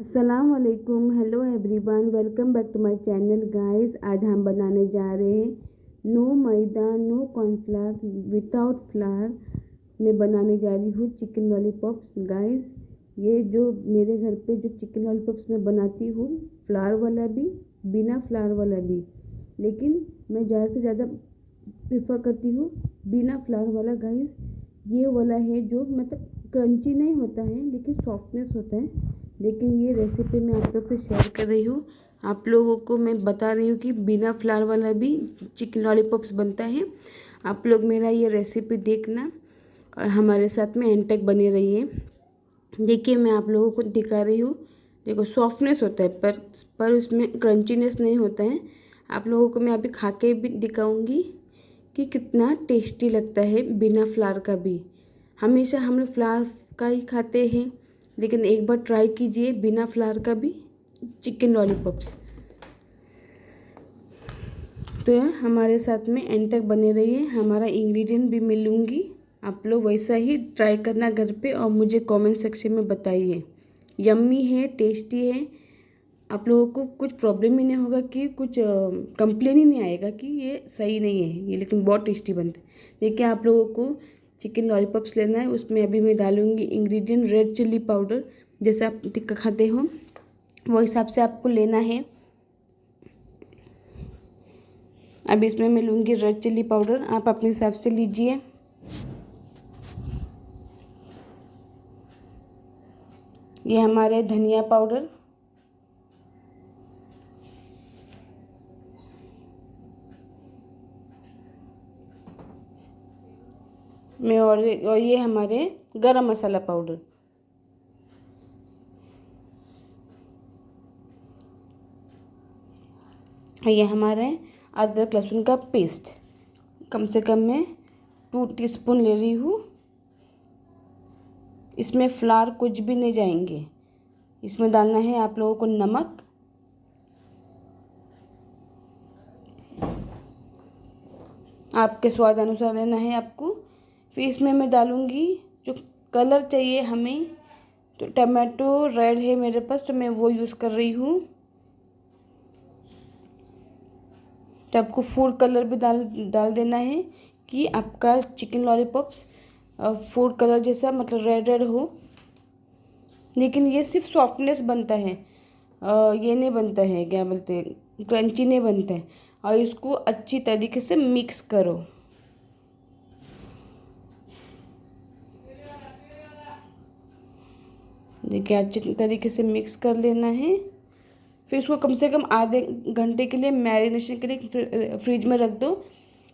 अस्सलाम वालेकुम, hello everyone, welcome back to my channel guys. आज हम बनाने जा रहे हैं no maida no cornflour without flour में बनाने जा रही हूँ चिकन लॉलीपॉप्स गाइस। ये जो मेरे घर पे जो चिकन लॉलीपॉप्स मैं बनाती हूँ, फ्लावर वाला भी बिना फ्लावर वाला भी, लेकिन मैं ज़्यादा से ज़्यादा प्रेफर करती हूँ बिना फ्लावर वाला गाइस। ये वाला है जो मतलब क्रंची नहीं होता है लेकिन सॉफ्टनेस होता है। लेकिन ये रेसिपी मैं आप लोग से शेयर कर रही हूँ, आप लोगों को मैं बता रही हूँ कि बिना फ्लावर वाला भी चिकन लॉलीपॉप्स बनता है। आप लोग मेरा ये रेसिपी देखना और हमारे साथ में एंड तक बने रहिए। देखिए मैं आप लोगों को दिखा रही हूँ, देखो सॉफ्टनेस होता है पर उसमें क्रंचीनेस नहीं होता है। आप लोगों को मैं अभी खा के भी दिखाऊंगी कि कितना टेस्टी लगता है बिना फ्लावर का भी। हमेशा हम लोग फ्लावर का ही खाते हैं, लेकिन एक बार ट्राई कीजिए बिना फ्लावर का भी चिकन लॉलीपॉप्स। तो हमारे साथ में एंड तक बने रहिए, हमारा इंग्रेडिएंट भी मिलूंगी। आप लोग वैसा ही ट्राई करना घर पे और मुझे कमेंट सेक्शन में बताइए। यम्मी है, टेस्टी है, आप लोगों को कुछ प्रॉब्लम ही नहीं होगा कि कुछ कंप्लेन ही नहीं आएगा कि ये सही नहीं है ये, लेकिन बहुत टेस्टी बनता है। देखिए आप लोगों को चिकन लॉलीपॉप्स लेना है, उसमें अभी मैं डालूंगी इंग्रेडिएंट रेड चिल्ली पाउडर। जैसे आप टिक्का खाते हो वो हिसाब से आपको लेना है। अब इसमें मैं लूँगी रेड चिल्ली पाउडर, आप अपने हिसाब से लीजिए। ये हमारे धनिया पाउडर, और ये हमारे गरम मसाला पाउडर। ये हमारा अदरक लहसुन का पेस्ट, कम से कम मैं 2 टीस्पून ले रही हूँ। इसमें फ्लावर कुछ भी नहीं जाएंगे। इसमें डालना है आप लोगों को नमक, आपके स्वाद अनुसार लेना है आपको। फिर इसमें मैं डालूँगी जो कलर चाहिए हमें, तो टमाटो रेड है मेरे पास तो मैं वो यूज़ कर रही हूँ। तो आपको फूड कलर भी डाल देना है कि आपका चिकन लॉलीपॉप्स फूड कलर जैसा मतलब रेड रेड हो। लेकिन ये सिर्फ सॉफ्टनेस बनता है, ये नहीं बनता है क्या बोलते हैं, क्रंची नहीं बनता है। और इसको अच्छी तरीके से मिक्स करो। देखिए अच्छी तरीके से मिक्स कर लेना है। फिर इसको कम से कम आधे घंटे के लिए मैरिनेशन के लिए फ्रिज में रख दो।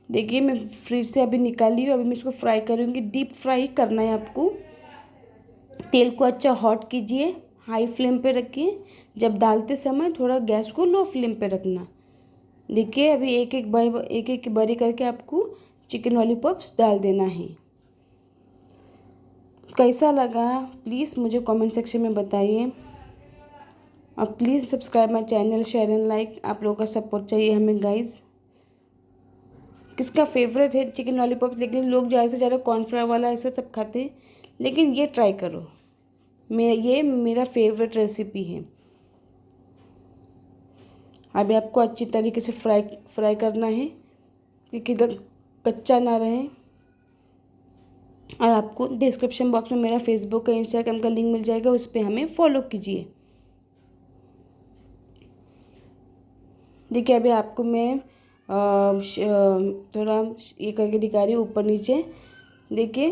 देखिए मैं फ्रिज से अभी निकाली हूँ, अभी मैं इसको फ्राई करूँगी। डीप फ्राई करना है आपको। तेल को अच्छा हॉट कीजिए, हाई फ्लेम पे रखिए। जब डालते समय थोड़ा गैस को लो फ्लेम पे रखना। देखिए अभी एक एक बारी करके आपको चिकन लॉलीपॉप्स डाल देना है। कैसा लगा प्लीज़ मुझे कमेंट सेक्शन में बताइए। और please subscribe my channel, share and like. आप लोगों का सपोर्ट चाहिए हमें गाइस। किसका फेवरेट है चिकन लॉलीपॉप? लेकिन लोग ज़्यादा से ज़्यादा कॉर्नफ्लावर वाला ऐसा सब खाते हैं, लेकिन ये ट्राई करो। ये मेरा फेवरेट रेसिपी है। अभी आपको अच्छी तरीके से फ्राई करना है कि किधर कच्चा ना रहे। और आपको डिस्क्रिप्शन बॉक्स में मेरा फेसबुक का इंस्टाग्राम का लिंक मिल जाएगा, उस पर हमें फॉलो कीजिए। देखिए अभी आपको मैं थोड़ा ये करके दिखा रही हूँ ऊपर नीचे। देखिए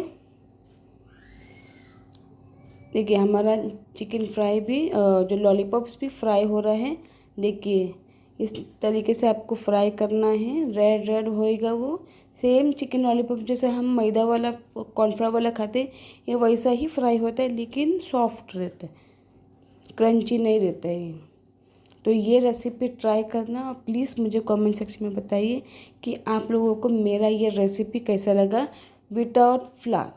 देखिए हमारा चिकन फ्राई भी जो लॉलीपॉप्स भी फ्राई हो रहा है। देखिए इस तरीके से आपको फ्राई करना है, रेड रेड होएगा वो। सेम चिकन लॉलीपॉप जैसे हम मैदा वाला कॉर्नफ्लावर वाला खाते हैं, ये वैसा ही फ्राई होता है, लेकिन सॉफ्ट रहता है, क्रंची नहीं रहता है। तो ये रेसिपी ट्राई करना और प्लीज़ मुझे कमेंट सेक्शन में बताइए कि आप लोगों को मेरा ये रेसिपी कैसा लगा विदाउट फ्लावर।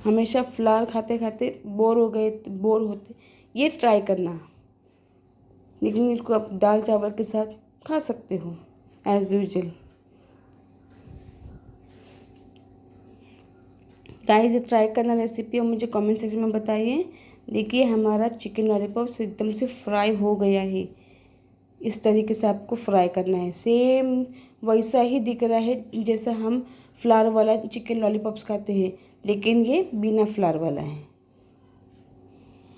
हमेशा फ्लावर खाते खाते बोर होते, ये ट्राई करना। लेकिन इसको आप दाल चावल के साथ खा सकते हो एज यूजल। गाइस ट्राई करना रेसिपी और मुझे कमेंट सेक्शन में बताइए। देखिए हमारा चिकन लॉलीपॉप एकदम से फ्राई हो गया है। इस तरीके से आपको फ्राई करना है। सेम वैसा ही दिख रहा है जैसा हम फ्लावर वाला चिकन लॉलीपॉप्स खाते हैं, लेकिन ये बिना फ्लावर वाला है।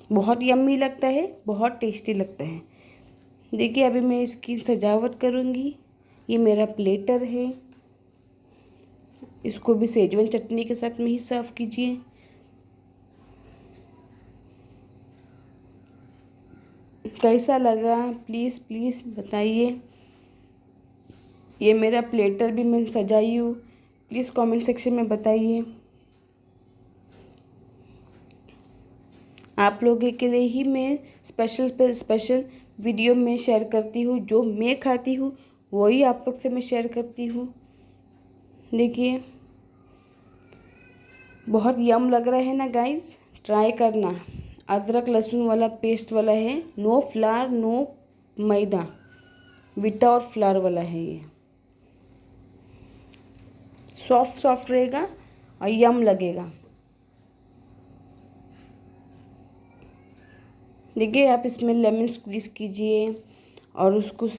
बहुत यम्मी लगता है, बहुत टेस्टी लगता है। देखिए अभी मैं इसकी सजावट करूँगी। ये मेरा प्लेटर है, इसको भी सेजवान चटनी के साथ में ही सर्व कीजिए। कैसा लगा प्लीज़ प्लीज़ बताइए। ये मेरा प्लेटर भी मैं सजाई हूँ, प्लीज़ कमेंट सेक्शन में बताइए। आप लोगों के लिए ही मैं स्पेशल वीडियो में शेयर करती हूँ। जो मैं खाती हूँ वही आप लोग से मैं शेयर करती हूँ। देखिए बहुत यम लग रहा है ना गाइस, ट्राई करना। अदरक लहसुन वाला पेस्ट वाला है, नो फ्लावर नो मैदा, विदाउट फ्लावर वाला है। ये सॉफ्ट रहेगा और यम लगेगा। देखिए आप इसमें लेमन स्क्वीज़ कीजिए और उसको